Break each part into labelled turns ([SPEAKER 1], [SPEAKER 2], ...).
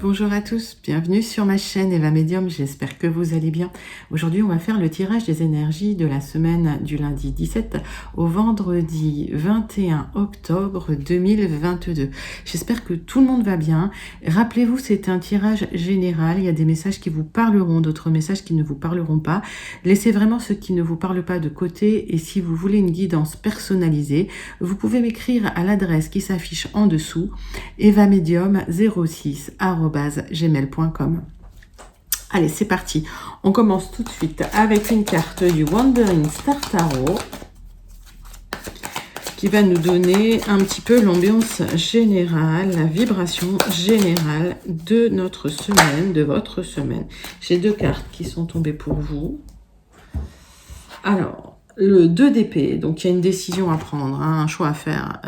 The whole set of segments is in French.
[SPEAKER 1] Bonjour à tous, bienvenue sur ma chaîne Eva Medium, j'espère que vous allez bien. Aujourd'hui, on va faire le tirage des énergies de la semaine du lundi 17 au vendredi 21 octobre 2022. J'espère que tout le monde va bien. Rappelez-vous, c'est un tirage général, il y a des messages qui vous parleront, d'autres messages qui ne vous parleront pas. Laissez vraiment ceux qui ne vous parlent pas de côté et si vous voulez une guidance personnalisée, vous pouvez m'écrire à l'adresse qui s'affiche en dessous, evamedium06@gmail.com. Allez, c'est parti. On commence tout de suite avec une carte du Wandering Star Tarot qui va nous donner un petit peu l'ambiance générale, la vibration générale de notre semaine, de votre semaine. J'ai deux cartes qui sont tombées pour vous. Alors, le 2 d'épée, donc il y a une décision à prendre, hein, un choix à faire,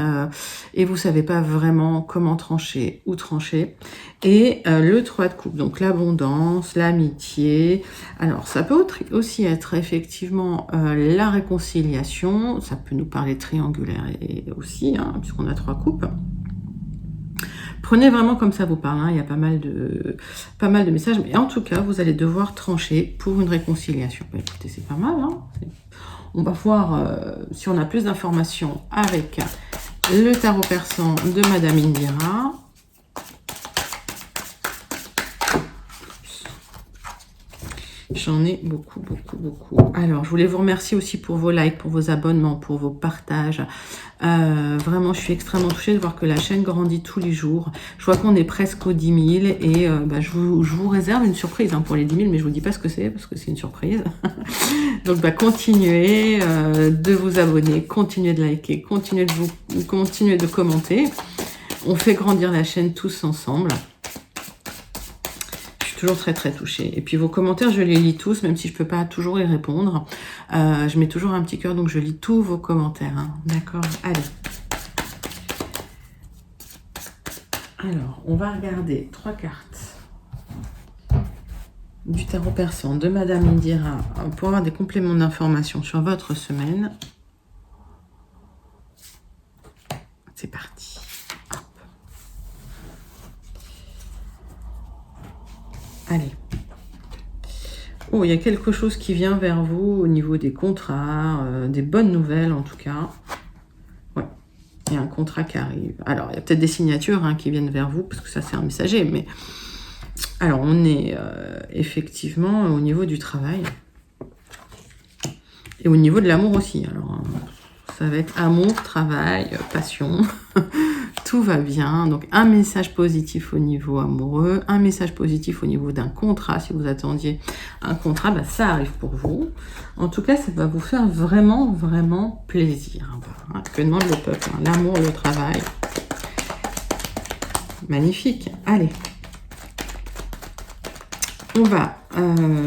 [SPEAKER 1] et vous ne savez pas vraiment comment trancher, où trancher. Et le 3 de coupe, donc l'abondance, l'amitié. Alors, ça peut aussi être effectivement la réconciliation, ça peut nous parler triangulaire et aussi, hein, puisqu'on a 3 coupes. Prenez vraiment comme ça vous parle, hein, il y a pas mal de messages, mais en tout cas, vous allez devoir trancher pour une réconciliation. Bah, écoutez, c'est pas mal, hein. On va voir si on a plus d'informations avec le tarot persan de Madame Indira. J'en ai beaucoup. Alors, je voulais vous remercier aussi pour vos likes, pour vos abonnements, pour vos partages. Vraiment, je suis extrêmement touchée de voir que la chaîne grandit tous les jours. Je vois qu'on est presque aux 10 000 et je vous réserve une surprise hein, pour les 10 000, mais je vous dis pas ce que c'est parce que c'est une surprise. Donc, continuez de vous abonner, continuez de liker, continuez de commenter. On fait grandir la chaîne tous ensemble. Toujours très touchée. Et puis vos commentaires, je les lis tous, même si je peux pas toujours y répondre. Je mets toujours un petit cœur, donc je lis tous vos commentaires. Hein. D'accord? Allez. Alors, on va regarder 3 cartes du tarot persan de Madame Indira pour avoir des compléments d'information sur votre semaine. C'est parti. Allez. Oh, il y a quelque chose qui vient vers vous au niveau des contrats, des bonnes nouvelles en tout cas. Ouais, il y a un contrat qui arrive. Alors, il y a peut-être des signatures hein, qui viennent vers vous, parce que ça c'est un messager, mais... Alors, on est effectivement au niveau du travail. Et au niveau de l'amour aussi. Alors, ça va être amour, travail, passion... Tout va bien, donc un message positif au niveau amoureux, un message positif au niveau d'un contrat, si vous attendiez un contrat, ça arrive pour vous. En tout cas, ça va vous faire vraiment plaisir. Que demande le peuple, hein, l'amour, le travail. Magnifique, allez. On va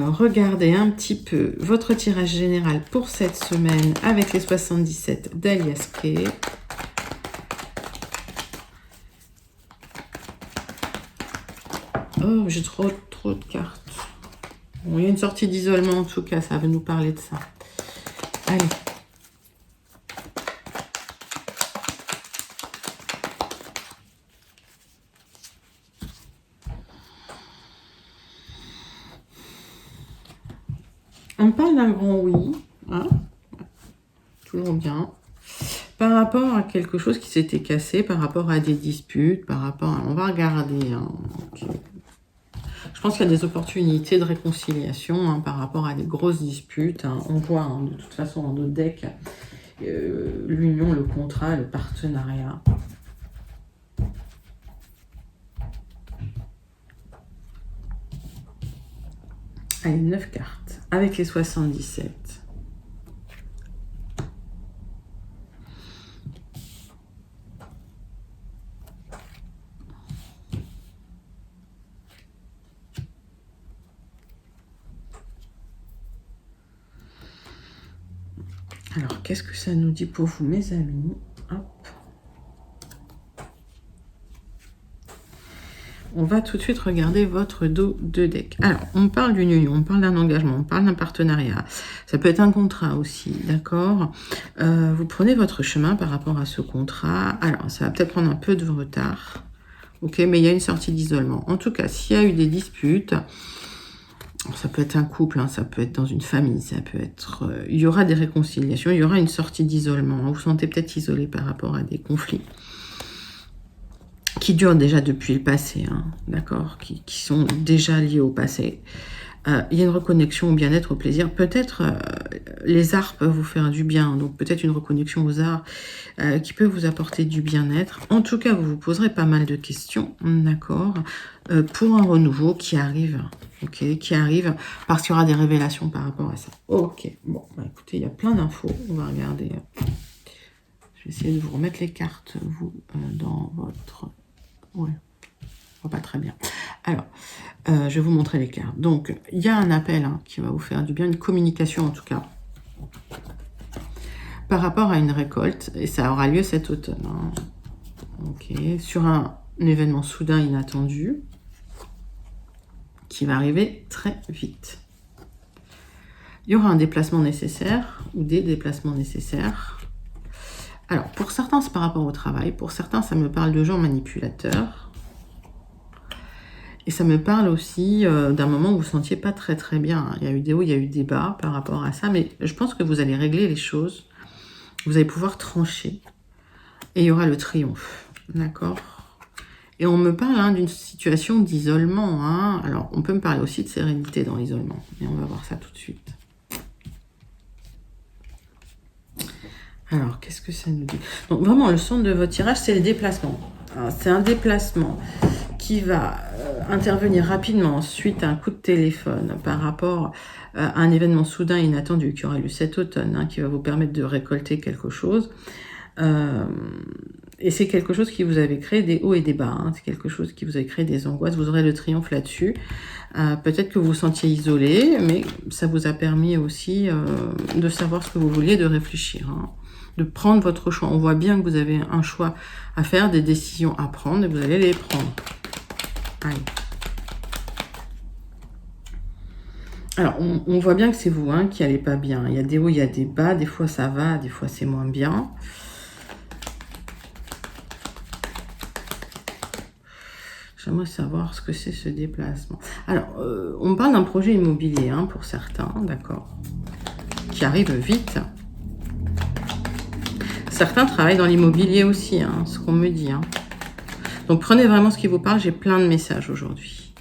[SPEAKER 1] regarder un petit peu votre tirage général pour cette semaine avec les 77 d'Alias Kay. Oh, j'ai trop de cartes. Bon, il y a une sortie d'isolement en tout cas, ça va nous parler de ça. Allez. On parle d'un grand oui, hein, toujours bien. Par rapport à quelque chose qui s'était cassé, par rapport à des disputes, par rapport à... On va regarder... Hein, okay. Je pense qu'il y a des opportunités de réconciliation hein, par rapport à des grosses disputes. Hein. On voit hein, de toute façon dans notre deck l'union, le contrat, le partenariat. Allez, 9 cartes avec les 77. Alors, qu'est-ce que ça nous dit pour vous, mes amis? Hop. On va tout de suite regarder votre dos de deck. Alors, on parle d'une union, on parle d'un engagement, on parle d'un partenariat. Ça peut être un contrat aussi, d'accord? Vous prenez votre chemin par rapport à ce contrat. Alors, ça va peut-être prendre un peu de retard. Ok, mais il y a une sortie d'isolement. En tout cas, s'il y a eu des disputes, ça peut être un couple, hein, ça peut être dans une famille, ça peut être... il y aura des réconciliations, il y aura une sortie d'isolement. Vous vous sentez peut-être isolé par rapport à des conflits qui durent déjà depuis le passé, hein, d'accord, qui sont déjà liés au passé. Il y a une reconnexion au bien-être, au plaisir. Peut-être les arts peuvent vous faire du bien, donc peut-être une reconnexion aux arts qui peut vous apporter du bien-être. En tout cas, vous vous poserez pas mal de questions, d'accord, pour un renouveau qui arrive, ok, qui arrive, parce qu'il y aura des révélations par rapport à ça. Ok, bon, bah, écoutez, il y a plein d'infos, on va regarder. Je vais essayer de vous remettre les cartes, vous, dans votre... Ouais, pas très bien. Alors, je vais vous montrer les cartes. Donc, il y a un appel hein, qui va vous faire du bien, une communication en tout cas, par rapport à une récolte, et ça aura lieu cet automne. Hein. Ok, sur un événement soudain inattendu, qui va arriver très vite. Il y aura un déplacement nécessaire, ou des déplacements nécessaires. Alors, pour certains, c'est par rapport au travail. Pour certains, ça me parle de gens manipulateurs. Et ça me parle aussi d'un moment où vous ne vous sentiez pas très très bien. Il y a eu des hauts, il y a eu des bas par rapport à ça. Mais je pense que vous allez régler les choses. Vous allez pouvoir trancher. Et il y aura le triomphe. D'accord ? Et on me parle hein, d'une situation d'isolement. Hein. Alors, on peut me parler aussi de sérénité dans l'isolement. Et on va voir ça tout de suite. Alors, qu'est-ce que ça nous dit? Donc, vraiment, le centre de votre tirage, c'est le déplacement. C'est un déplacement qui va intervenir rapidement suite à un coup de téléphone par rapport à un événement soudain et inattendu qui aura lieu cet automne, hein, qui va vous permettre de récolter quelque chose. Et c'est quelque chose qui vous avait créé des hauts et des bas. Hein. C'est quelque chose qui vous avait créé des angoisses. Vous aurez le triomphe là-dessus. Peut-être que vous vous sentiez isolé, mais ça vous a permis aussi de savoir ce que vous vouliez, de réfléchir. Hein. De prendre votre choix. On voit bien que vous avez un choix à faire, des décisions à prendre, et vous allez les prendre. Allez. Alors, on voit bien que c'est vous hein, qui n'allez pas bien. Il y a des hauts, il y a des bas. Des fois, ça va, des fois, c'est moins bien. J'aimerais savoir ce que c'est ce déplacement. Alors, on parle d'un projet immobilier hein, pour certains, d'accord, qui arrive vite. Certains travaillent dans l'immobilier aussi, hein, ce qu'on me dit. Hein. Donc, prenez vraiment ce qui vous parle. J'ai plein de messages aujourd'hui.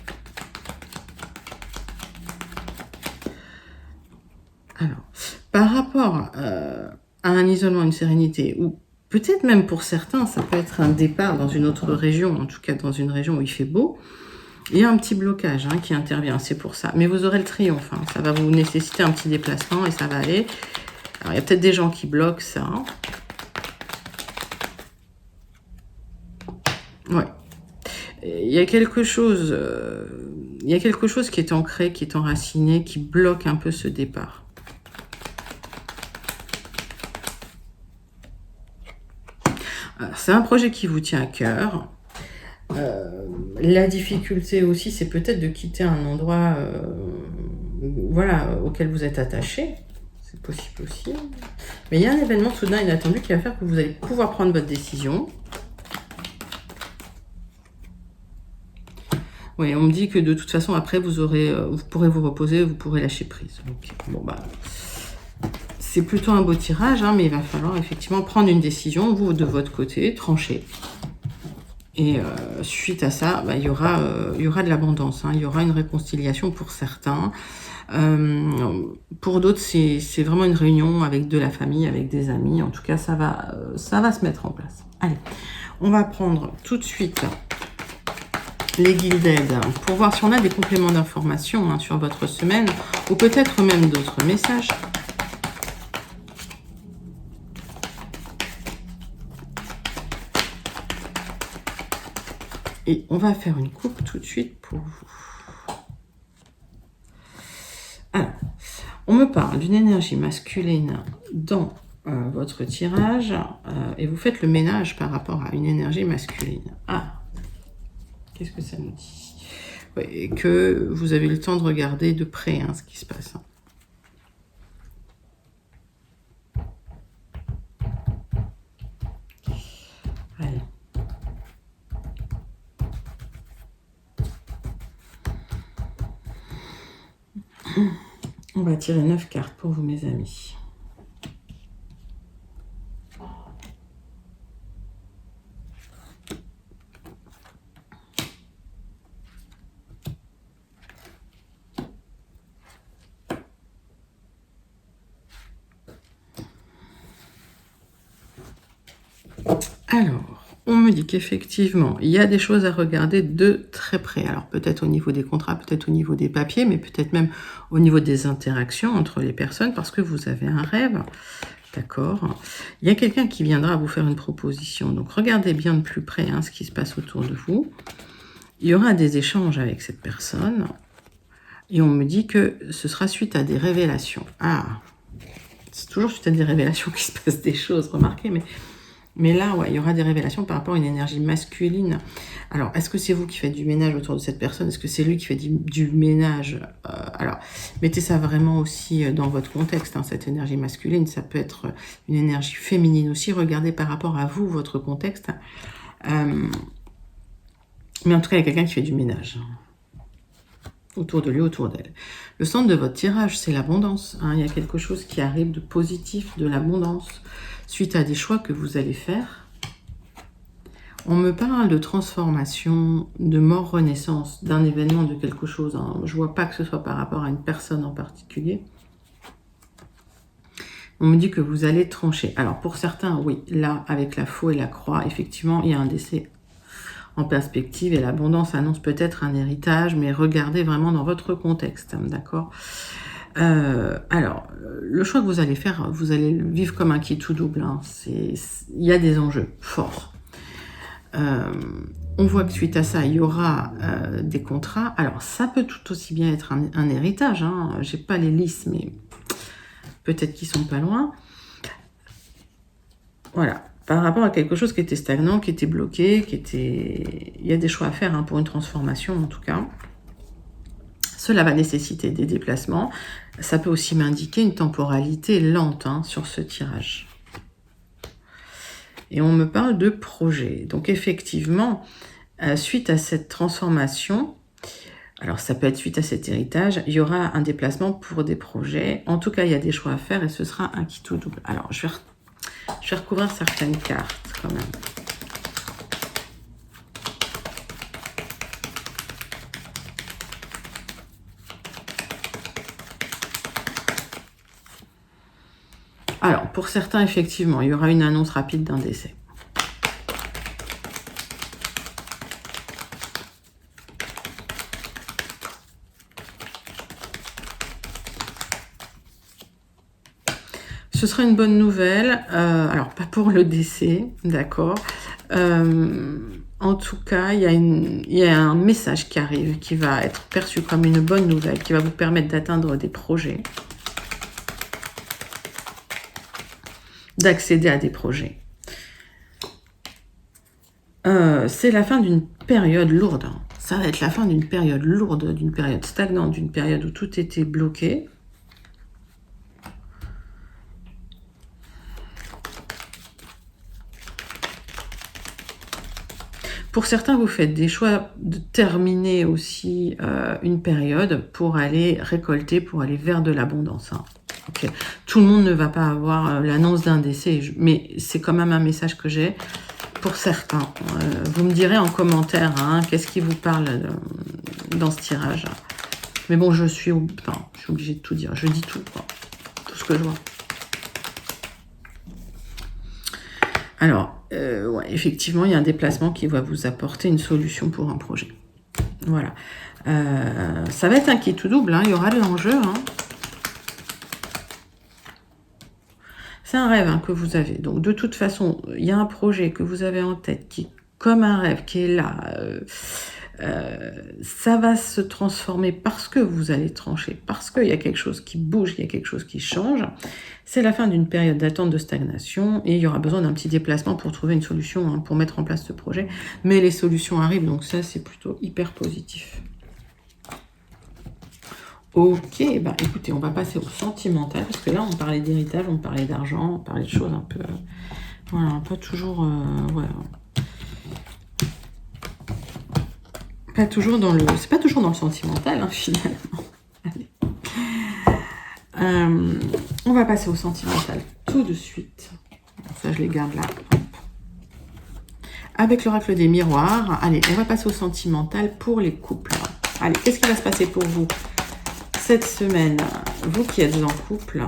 [SPEAKER 1] Alors, par rapport à un isolement, une sérénité, ou peut-être même pour certains, ça peut être un départ dans une autre région, en tout cas dans une région où il fait beau, il y a un petit blocage hein, qui intervient, c'est pour ça. Mais vous aurez le triomphe, hein. Ça va vous nécessiter un petit déplacement et ça va aller. Alors, il y a peut-être des gens qui bloquent ça. Ouais. Il y a quelque chose qui est ancré, qui est enraciné, qui bloque un peu ce départ. C'est un projet qui vous tient à cœur. La difficulté aussi, c'est peut-être de quitter un endroit voilà, auquel vous êtes attaché. C'est possible aussi. Mais il y a un événement soudain inattendu qui va faire que vous allez pouvoir prendre votre décision. Oui, on me dit que de toute façon, après, vous pourrez vous reposer, vous pourrez lâcher prise. Okay. Bon, bah, c'est plutôt un beau tirage, hein, mais il va falloir effectivement prendre une décision, vous, de votre côté, trancher. Et suite à ça, bah, il y aura de l'abondance, hein, il y aura une réconciliation pour certains. Pour d'autres, c'est vraiment une réunion avec de la famille, avec des amis. En tout cas, ça va se mettre en place. Allez, on va prendre tout de suite les guides d'aide pour voir si on a des compléments d'information hein, sur votre semaine ou peut-être même d'autres messages. Et on va faire une coupe tout de suite pour vous. Alors, on me parle d'une énergie masculine dans votre tirage et vous faites le ménage par rapport à une énergie masculine. Ah, qu'est-ce que ça nous dit? Oui, que vous avez le temps de regarder de près hein, ce qui se passe. Allez. On va tirer 9 cartes pour vous, mes amis. Alors, on me dit qu'effectivement, il y a des choses à regarder de très près. Alors, peut-être au niveau des contrats, peut-être au niveau des papiers, mais peut-être même au niveau des interactions entre les personnes, parce que vous avez un rêve. D'accord. Il y a quelqu'un qui viendra vous faire une proposition. Donc, regardez bien de plus près ce qui se passe autour de vous. Il y aura des échanges avec cette personne. Et on me dit que ce sera suite à des révélations. Ah, c'est toujours suite à des révélations qu'il se passe des choses, remarquez, mais là, ouais, il y aura des révélations par rapport à une énergie masculine. Alors, est-ce que c'est vous qui faites du ménage autour de cette personne? Est-ce que c'est lui qui fait du ménage? Alors, mettez ça vraiment aussi dans votre contexte, cette énergie masculine. Ça peut être une énergie féminine aussi. Regardez par rapport à vous, votre contexte. Mais en tout cas, il y a quelqu'un qui fait du ménage autour de lui, autour d'elle. Le centre de votre tirage, c'est l'abondance. Il y a quelque chose qui arrive de positif, de l'abondance, suite à des choix que vous allez faire. On me parle de transformation, de mort-renaissance, d'un événement, de quelque chose. Je ne vois pas que ce soit par rapport à une personne en particulier. On me dit que vous allez trancher. Alors, pour certains, oui, là, avec la faux et la croix, effectivement, il y a un décès en perspective et l'abondance annonce peut-être un héritage, mais regardez vraiment dans votre contexte, d'accord? Alors, le choix que vous allez faire, vous allez le vivre comme un qui tout double. Il y a des enjeux forts. On voit que suite à ça, il y aura des contrats. Alors, ça peut tout aussi bien être un héritage. Je n'ai pas les listes, mais peut-être qu'ils sont pas loin. Voilà. Par rapport à quelque chose qui était stagnant, qui était bloqué, il y a des choix à faire pour une transformation en tout cas. Cela va nécessiter des déplacements. Ça peut aussi m'indiquer une temporalité lente sur ce tirage. Et on me parle de projet. Donc effectivement, suite à cette transformation, alors ça peut être suite à cet héritage, il y aura un déplacement pour des projets. En tout cas, il y a des choix à faire et ce sera un qui tout double. Alors, je vais recouvrir certaines cartes quand même. Alors, pour certains, effectivement, il y aura une annonce rapide d'un décès. Ce sera une bonne nouvelle. Alors, pas pour le décès, d'accord. En tout cas, il y a un message qui arrive, qui va être perçu comme une bonne nouvelle, qui va vous permettre d'atteindre des projets, d'accéder à des projets. C'est la fin d'une période lourde. Ça va être la fin d'une période lourde, d'une période stagnante, d'une période où tout était bloqué. Pour certains, vous faites des choix de terminer aussi une période pour aller récolter, pour aller vers de l'abondance. Okay. Tout le monde ne va pas avoir l'annonce d'un décès, mais c'est quand même un message que j'ai pour certains. Vous me direz en commentaire qu'est-ce qui vous parle dans ce tirage. Mais bon, je suis obligée de tout dire. Je dis tout, tout ce que je vois. Alors, ouais, effectivement, il y a un déplacement qui va vous apporter une solution pour un projet. Voilà. Ça va être un qui tout double, il y aura de l'enjeu. C'est un rêve que vous avez. Donc, de toute façon, il y a un projet que vous avez en tête qui est comme un rêve, qui est là. Ça va se transformer parce que vous allez trancher, parce qu'il y a quelque chose qui bouge, il y a quelque chose qui change. C'est la fin d'une période d'attente de stagnation et il y aura besoin d'un petit déplacement pour trouver une solution, pour mettre en place ce projet. Mais les solutions arrivent, donc ça, c'est plutôt hyper positif. Ok, écoutez, on va passer au sentimental, parce que là, on parlait d'héritage, on parlait d'argent, on parlait de choses un peu... voilà, pas toujours... voilà. C'est pas toujours dans le sentimental, finalement. Allez. On va passer au sentimental tout de suite. Ça, je les garde là. Hop. Avec l'oracle des miroirs. Allez, on va passer au sentimental pour les couples. Allez, qu'est-ce qui va se passer pour vous cette semaine? Vous qui êtes en couple.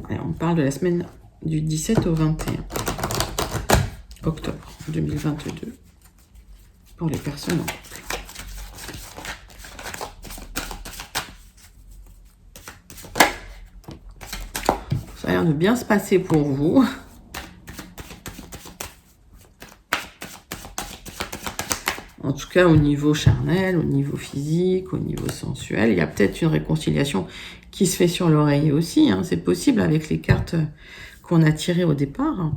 [SPEAKER 1] Allez, on parle de la semaine du 17 au 21 octobre 2022 pour les personnes en couple. Ça a l'air de bien se passer pour vous. En tout cas, au niveau charnel, au niveau physique, au niveau sensuel. Il y a peut-être une réconciliation qui se fait sur l'oreiller aussi. Hein. C'est possible avec les cartes qu'on a tirées au départ.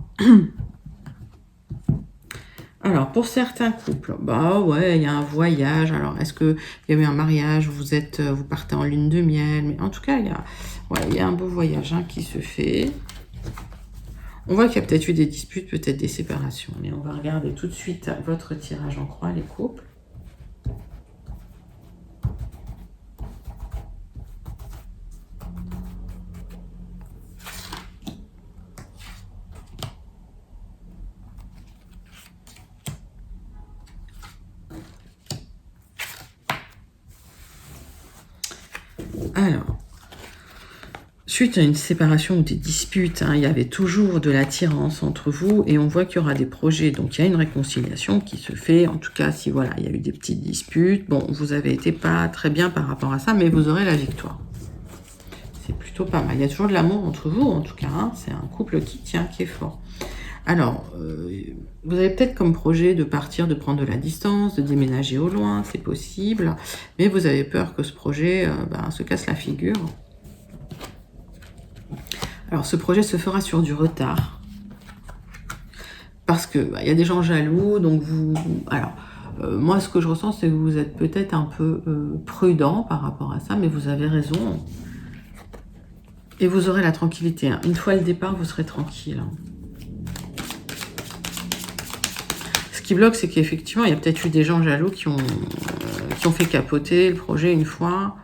[SPEAKER 1] Alors, pour certains couples, bah ouais, il y a un voyage. Alors, est-ce qu'il y a eu un mariage? Vous partez en lune de miel. Mais en tout cas, il y a un beau voyage qui se fait. On voit qu'il y a peut-être eu des disputes, peut-être des séparations. Mais on va regarder tout de suite votre tirage en croix, les couples. Alors, suite à une séparation ou des disputes, il y avait toujours de l'attirance entre vous et on voit qu'il y aura des projets. Donc, il y a une réconciliation qui se fait. En tout cas, si voilà, il y a eu des petites disputes. Bon, vous avez été pas très bien par rapport à ça, mais vous aurez la victoire. C'est plutôt pas mal. Il y a toujours de l'amour entre vous, en tout cas. C'est un couple qui tient, qui est fort. Alors, vous avez peut-être comme projet de partir, de prendre de la distance, de déménager au loin, c'est possible. Mais vous avez peur que ce projet se casse la figure. Alors, ce projet se fera sur du retard. Parce que y a des gens jaloux, donc vous... Alors, moi, ce que je ressens, c'est que vous êtes peut-être un peu prudent par rapport à ça, mais vous avez raison. Et vous aurez la tranquillité. Une fois le départ, vous serez tranquille. Ce qui bloque, c'est qu'effectivement, il y a peut-être eu des gens jaloux qui ont fait capoter le projet une fois.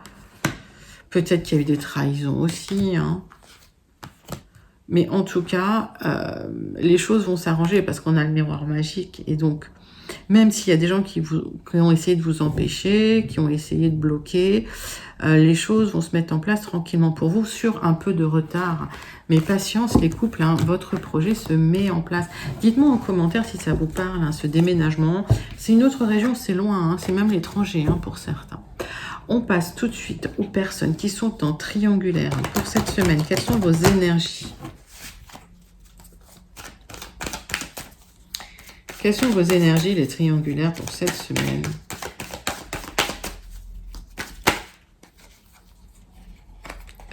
[SPEAKER 1] Peut-être qu'il y a eu des trahisons aussi. Mais en tout cas, les choses vont s'arranger parce qu'on a le miroir magique. Et donc, même s'il y a des gens qui ont essayé de vous empêcher, qui ont essayé de bloquer, les choses vont se mettre en place tranquillement pour vous sur un peu de retard. Mais patience, les couples, votre projet se met en place. Dites-moi en commentaire si ça vous parle, ce déménagement. C'est une autre région, c'est loin, c'est même l'étranger pour certains. On passe tout de suite aux personnes qui sont en triangulaire pour cette semaine. Quelles sont vos énergies? Quelles sont vos énergies, les triangulaires, pour cette semaine?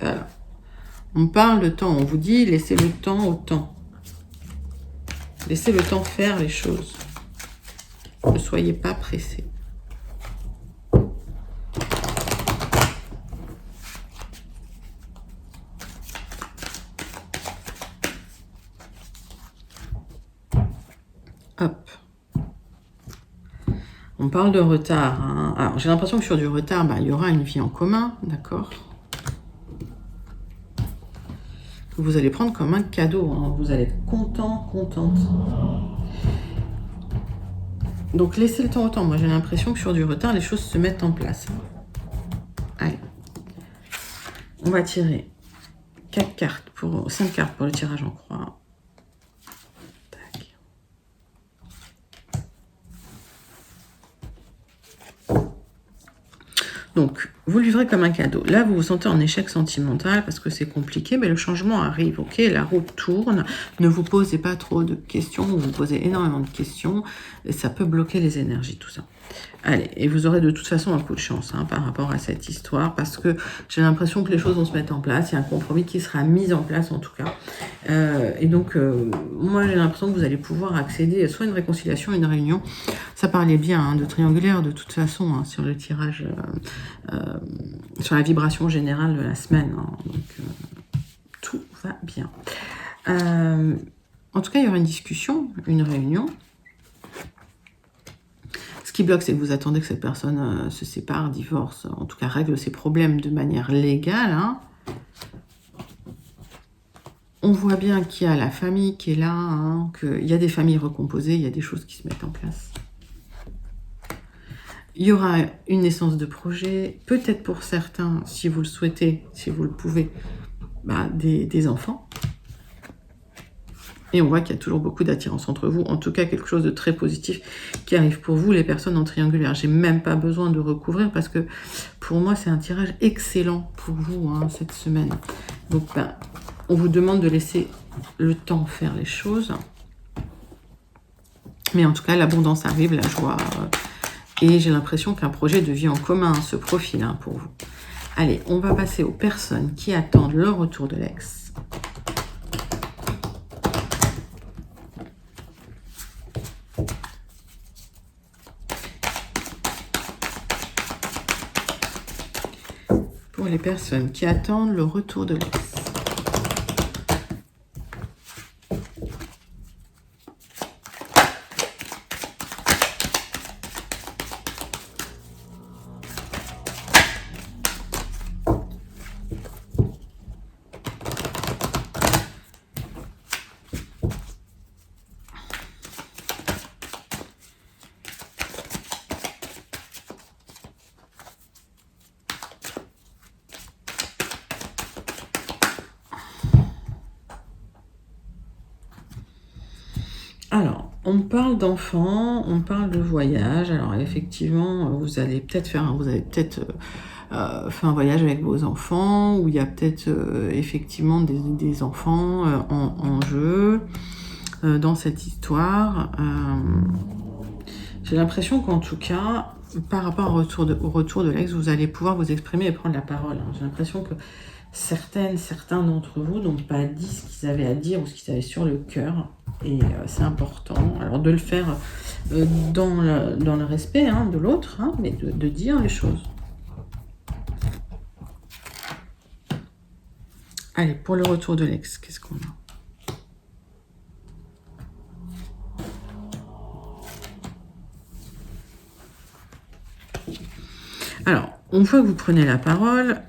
[SPEAKER 1] Alors, on parle de temps. On vous dit, laissez le temps au temps. Laissez le temps faire les choses. Ne soyez pas pressés. Hop. On parle de retard. Alors, j'ai l'impression que sur du retard, il y aura une vie en commun, d'accord? Vous allez prendre comme un cadeau. Vous allez être content, contente. Donc, laissez le temps au temps. Moi, j'ai l'impression que sur du retard, les choses se mettent en place. Allez. On va tirer 5 cartes pour le tirage en croix. Donc, vous le vivrez comme un cadeau. Là, vous vous sentez en échec sentimental parce que c'est compliqué, mais le changement arrive, ok? La route tourne. Ne vous posez pas trop de questions. Vous vous posez énormément de questions et ça peut bloquer les énergies, tout ça. Allez, et vous aurez de toute façon un coup de chance par rapport à cette histoire parce que j'ai l'impression que les choses vont se mettre en place. Il y a un compromis qui sera mis en place en tout cas. Et donc, moi j'ai l'impression que vous allez pouvoir accéder à soit une réconciliation, une réunion. Ça parlait bien de triangulaire de toute façon sur le tirage, sur la vibration générale de la semaine. Donc, tout va bien. En tout cas, il y aura une discussion, une réunion. Ce qui bloque, c'est que vous attendez que cette personne se sépare, divorce, en tout cas règle ses problèmes de manière légale. Hein. On voit bien qu'il y a la famille qui est là, hein, qu'il y a des familles recomposées, il y a des choses qui se mettent en place. Il y aura une naissance de projet, peut-être pour certains, si vous le souhaitez, si vous le pouvez, des enfants. Et on voit qu'il y a toujours beaucoup d'attirance entre vous, en tout cas quelque chose de très positif qui arrive pour vous, les personnes en triangulaire. J'ai même pas besoin de recouvrir parce que pour moi, c'est un tirage excellent pour vous hein, cette semaine. Donc, on vous demande de laisser le temps faire les choses. Mais en tout cas, l'abondance arrive, la joie. Et j'ai l'impression qu'un projet de vie en commun se profile hein, pour vous. Allez, on va passer aux personnes qui attendent le retour de l'ex. Pour les personnes qui attendent le retour de l'ex. Alors, on parle d'enfants, on parle de voyage. Alors, effectivement, vous allez peut-être fait un voyage avec vos enfants, où il y a peut-être effectivement des enfants en jeu dans cette histoire. J'ai l'impression qu'en tout cas, par rapport au retour de l'ex, vous allez pouvoir vous exprimer et prendre la parole. Hein. J'ai l'impression que certains d'entre vous n'ont pas dit ce qu'ils avaient à dire ou ce qu'ils avaient sur le cœur. Et c'est important. Alors de le faire dans le respect hein, de l'autre, hein, mais de dire les choses. Allez, pour le retour de l'ex, qu'est-ce qu'on a ? Alors, on voit que vous prenez la parole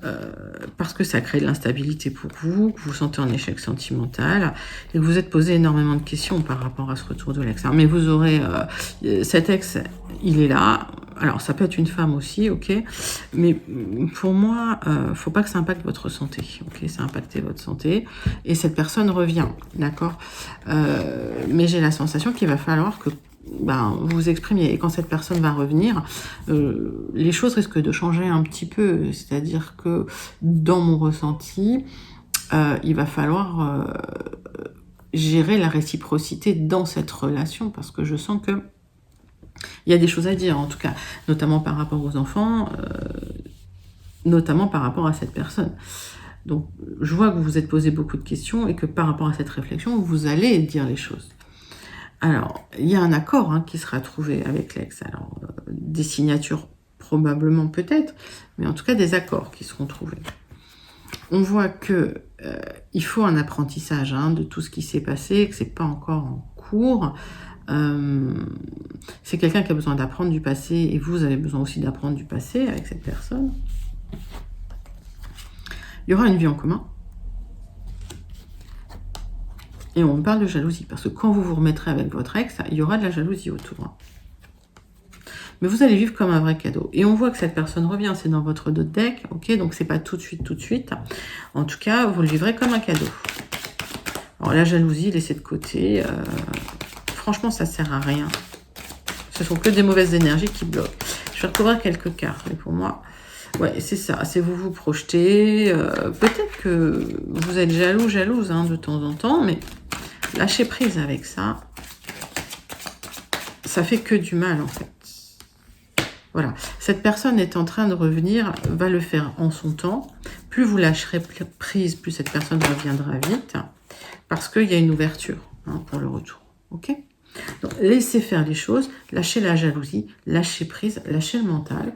[SPEAKER 1] parce que ça crée de l'instabilité pour vous, que vous vous sentez en échec sentimental et que vous êtes posé énormément de questions par rapport à ce retour de l'ex. Mais vous aurez... cet ex, il est là. Alors, ça peut être une femme aussi, ok. Mais pour moi, faut pas que ça impacte votre santé, ok. Ça impacte votre santé et cette personne revient, d'accord. Mais j'ai la sensation qu'il va falloir que vous vous exprimiez. Et quand cette personne va revenir, les choses risquent de changer un petit peu. C'est-à-dire que dans mon ressenti, il va falloir gérer la réciprocité dans cette relation parce que je sens que il y a des choses à dire, en tout cas, notamment par rapport aux enfants, notamment par rapport à cette personne. Donc, je vois que vous vous êtes posé beaucoup de questions et que par rapport à cette réflexion, vous allez dire les choses. Alors, il y a un accord hein, qui sera trouvé avec l'ex. Alors, des signatures probablement peut-être, mais en tout cas des accords qui seront trouvés. On voit que il faut un apprentissage hein, de tout ce qui s'est passé, que c'est pas encore en cours. C'est quelqu'un qui a besoin d'apprendre du passé et vous avez besoin aussi d'apprendre du passé avec cette personne. Il y aura une vie en commun. Et on parle de jalousie, parce que quand vous vous remettrez avec votre ex, il y aura de la jalousie autour. Mais vous allez vivre comme un vrai cadeau. Et on voit que cette personne revient, c'est dans votre dos de deck, ok, donc c'est pas tout de suite. En tout cas, vous le vivrez comme un cadeau. Alors la jalousie, laissez de côté. Franchement, ça sert à rien. Ce sont que des mauvaises énergies qui bloquent. Je vais recouvrir quelques cartes, mais pour moi... Ouais, c'est ça, c'est vous projetez. Peut-être que vous êtes jalouse hein, de temps en temps, mais lâchez prise avec ça. Ça fait que du mal, en fait. Voilà. Cette personne est en train de revenir, va le faire en son temps. Plus vous lâcherez prise, plus cette personne reviendra vite, parce qu'il y a une ouverture hein, pour le retour. Ok ? Donc, laissez faire les choses, lâchez la jalousie, lâchez prise, lâchez le mental.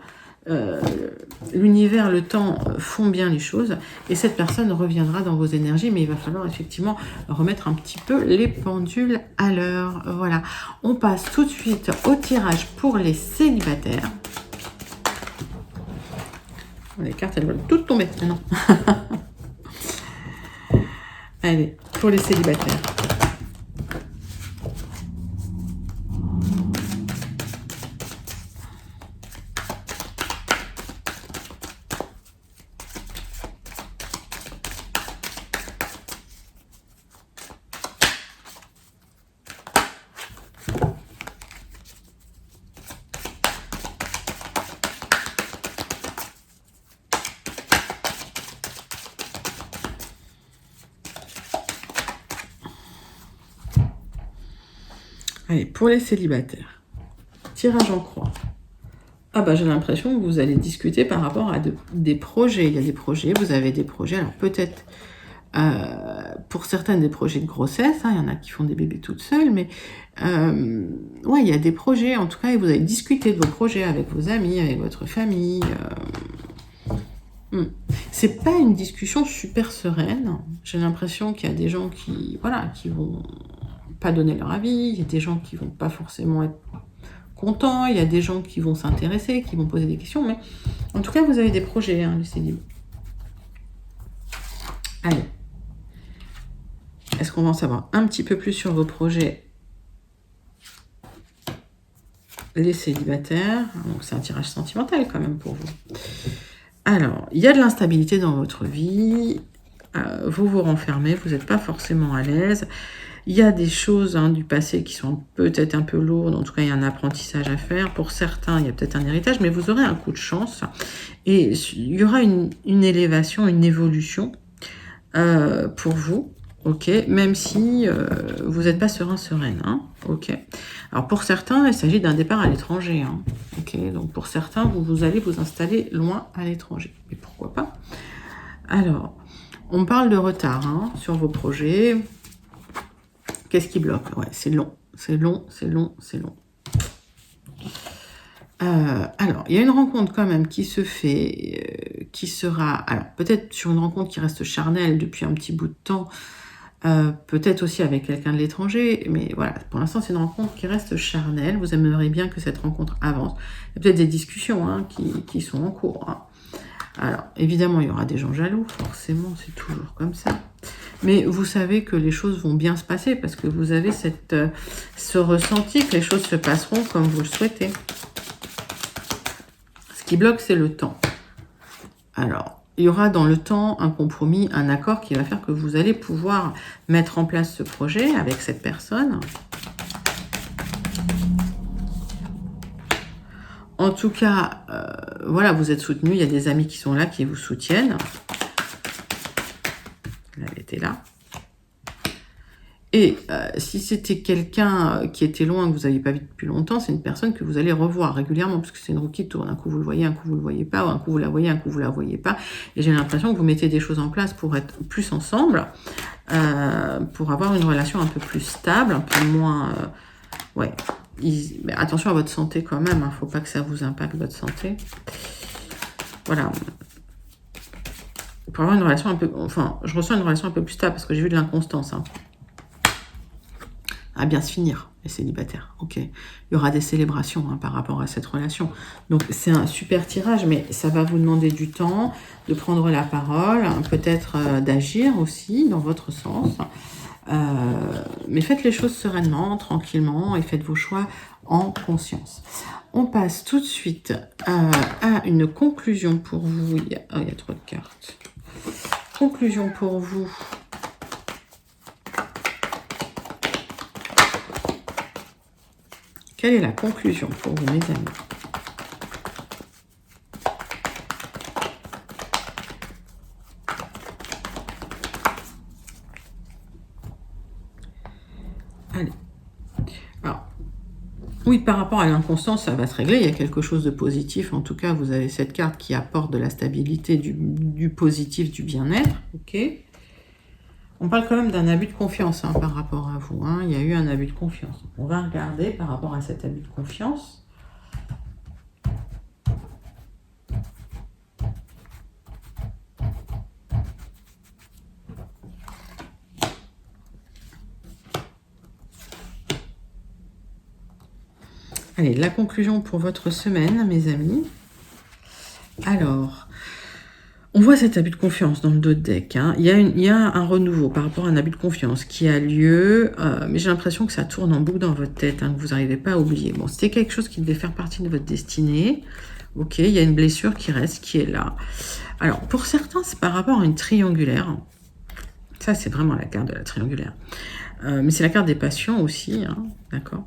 [SPEAKER 1] l'univers, le temps font bien les choses et cette personne reviendra dans vos énergies, mais il va falloir effectivement remettre un petit peu les pendules à l'heure. Voilà, on passe tout de suite au tirage pour les célibataires. Les cartes, elles veulent toutes tomber maintenant. Allez, pour les célibataires. Allez, pour les célibataires, tirage en croix. Ah bah j'ai l'impression que vous allez discuter par rapport à des projets. Il y a des projets, vous avez des projets. Alors peut-être pour certaines des projets de grossesse, hein, il y en a qui font des bébés toutes seules, mais ouais, il y a des projets en tout cas et vous allez discuter de vos projets avec vos amis, avec votre famille. C'est pas une discussion super sereine. J'ai l'impression qu'il y a des gens qui, voilà, qui vont pas donner leur avis, il y a des gens qui vont pas forcément être contents, il y a des gens qui vont s'intéresser, qui vont poser des questions, mais en tout cas, vous avez des projets, hein, les célibataires. Allez. Est-ce qu'on va en savoir un petit peu plus sur vos projets, les célibataires? Donc, c'est un tirage sentimental quand même pour vous. Alors, il y a de l'instabilité dans votre vie, vous vous renfermez, vous n'êtes pas forcément à l'aise. Il y a des choses du passé qui sont peut-être un peu lourdes. En tout cas, il y a un apprentissage à faire. Pour certains, il y a peut-être un héritage, mais vous aurez un coup de chance. Et il y aura une élévation, une évolution pour vous. Ok, même si vous n'êtes pas sereine. Hein, ok. Alors, pour certains, il s'agit d'un départ à l'étranger. Hein, ok, donc pour certains, vous allez vous installer loin à l'étranger. Mais pourquoi pas? Alors, on parle de retard sur vos projets. Qu'est-ce qui bloque? Ouais, c'est long. Alors, il y a une rencontre quand même qui se fait, qui sera... Alors, peut-être sur une rencontre qui reste charnelle depuis un petit bout de temps, peut-être aussi avec quelqu'un de l'étranger, mais voilà, pour l'instant, c'est une rencontre qui reste charnelle. Vous aimeriez bien que cette rencontre avance. Il y a peut-être des discussions qui sont en cours. Alors, évidemment, il y aura des gens jaloux, forcément, c'est toujours comme ça. Mais vous savez que les choses vont bien se passer parce que vous avez ce ressenti que les choses se passeront comme vous le souhaitez. Ce qui bloque, c'est le temps. Alors, il y aura dans le temps un compromis, un accord qui va faire que vous allez pouvoir mettre en place ce projet avec cette personne. En tout cas, voilà, vous êtes soutenu. Il y a des amis qui sont là, qui vous soutiennent. Elle était là. Et si c'était quelqu'un qui était loin, que vous n'aviez pas vu depuis longtemps, c'est une personne que vous allez revoir régulièrement, parce que c'est une roue qui tourne. Un coup, vous le voyez, un coup, vous ne le voyez pas, ou un coup, vous la voyez, un coup, vous ne la voyez pas. Et j'ai l'impression que vous mettez des choses en place pour être plus ensemble, pour avoir une relation un peu plus stable, un peu moins... ouais. Mais attention à votre santé quand même, il ne faut pas que ça vous impacte votre santé. Voilà. Pour avoir une relation un peu... Enfin, je ressens une relation un peu plus stable, parce que j'ai vu de l'inconstance. À bien se finir, les célibataires. Ok. Il y aura des célébrations par rapport à cette relation. Donc, c'est un super tirage, mais ça va vous demander du temps, de prendre la parole, peut-être d'agir aussi dans votre sens. Mais faites les choses sereinement, tranquillement, et faites vos choix en conscience. On passe tout de suite à une conclusion pour vous. Il y a trop de cartes. Conclusion pour vous. Quelle est la conclusion pour vous, mes amis? Allez. Alors, oui, par rapport à l'inconstance, ça va se régler. Il y a quelque chose de positif. En tout cas, vous avez cette carte qui apporte de la stabilité, du positif, du bien-être. Ok. On parle quand même d'un abus de confiance par rapport à vous. Il y a eu un abus de confiance. On va regarder par rapport à cet abus de confiance. Allez, la conclusion pour votre semaine, mes amis. Alors, on voit cet abus de confiance dans le dos de deck. Hein. Il y a un renouveau par rapport à un abus de confiance qui a lieu, mais j'ai l'impression que ça tourne en boucle dans votre tête, hein, que vous n'arrivez pas à oublier. Bon, c'était quelque chose qui devait faire partie de votre destinée. Ok, il y a une blessure qui reste, qui est là. Alors, pour certains, c'est par rapport à une triangulaire. Ça, c'est vraiment la carte de la triangulaire. Mais c'est la carte des passions aussi, hein, d'accord.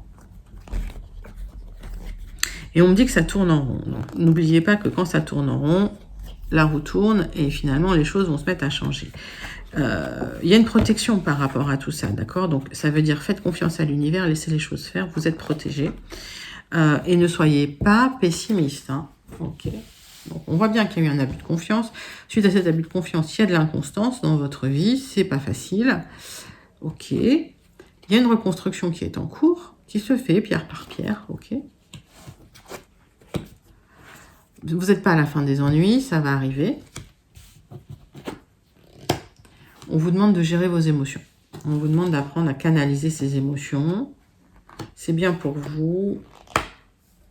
[SPEAKER 1] Et on me dit que ça tourne en rond. Donc, n'oubliez pas que quand ça tourne en rond, la roue tourne et finalement, les choses vont se mettre à changer. Il y a une protection par rapport à tout ça, d'accord. Donc, ça veut dire faites confiance à l'univers, laissez les choses faire, vous êtes protégés. Et ne soyez pas pessimiste. Hein. Ok. Donc, on voit bien qu'il y a eu un abus de confiance. Suite à cet abus de confiance, il y a de l'inconstance dans votre vie. C'est pas facile. Ok. Il y a une reconstruction qui est en cours, qui se fait pierre par pierre. Ok. Vous n'êtes pas à la fin des ennuis, ça va arriver. On vous demande de gérer vos émotions. On vous demande d'apprendre à canaliser ces émotions. C'est bien pour vous.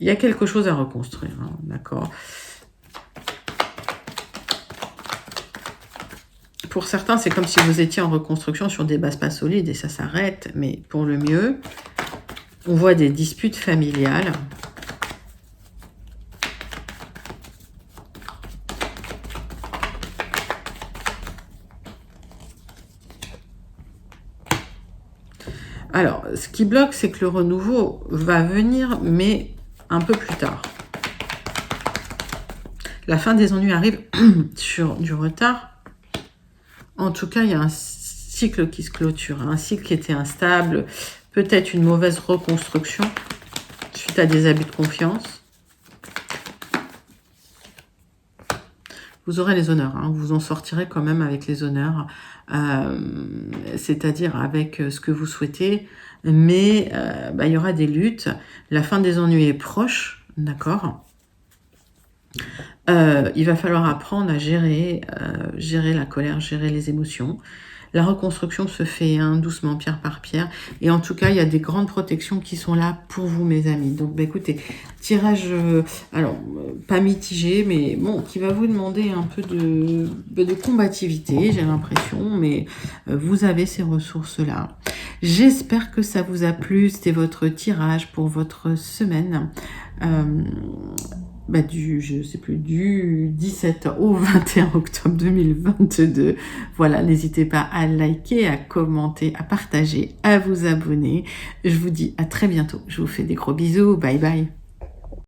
[SPEAKER 1] Il y a quelque chose à reconstruire, hein, d'accord. Pour certains, c'est comme si vous étiez en reconstruction sur des bases pas solides et ça s'arrête, mais pour le mieux. On voit des disputes familiales. Alors, ce qui bloque, c'est que le renouveau va venir, mais un peu plus tard. La fin des ennuis arrive sur du retard. En tout cas, il y a un cycle qui se clôture, un cycle qui était instable, peut-être une mauvaise reconstruction suite à des abus de confiance. Vous aurez les honneurs, hein, vous en sortirez quand même avec les honneurs, c'est-à-dire avec ce que vous souhaitez, mais il y aura des luttes, la fin des ennuis est proche, d'accord. Il va falloir apprendre à gérer la colère, gérer les émotions. La reconstruction se fait doucement, pierre par pierre. Et en tout cas, il y a des grandes protections qui sont là pour vous, mes amis. Donc, écoutez, tirage, pas mitigé, mais bon, qui va vous demander un peu de combativité, j'ai l'impression. Mais vous avez ces ressources-là. J'espère que ça vous a plu. C'était votre tirage pour votre semaine. Du 17 au 21 octobre 2022. Voilà, n'hésitez pas à liker, à commenter, à partager, à vous abonner. Je vous dis à très bientôt. Je vous fais des gros bisous. Bye bye.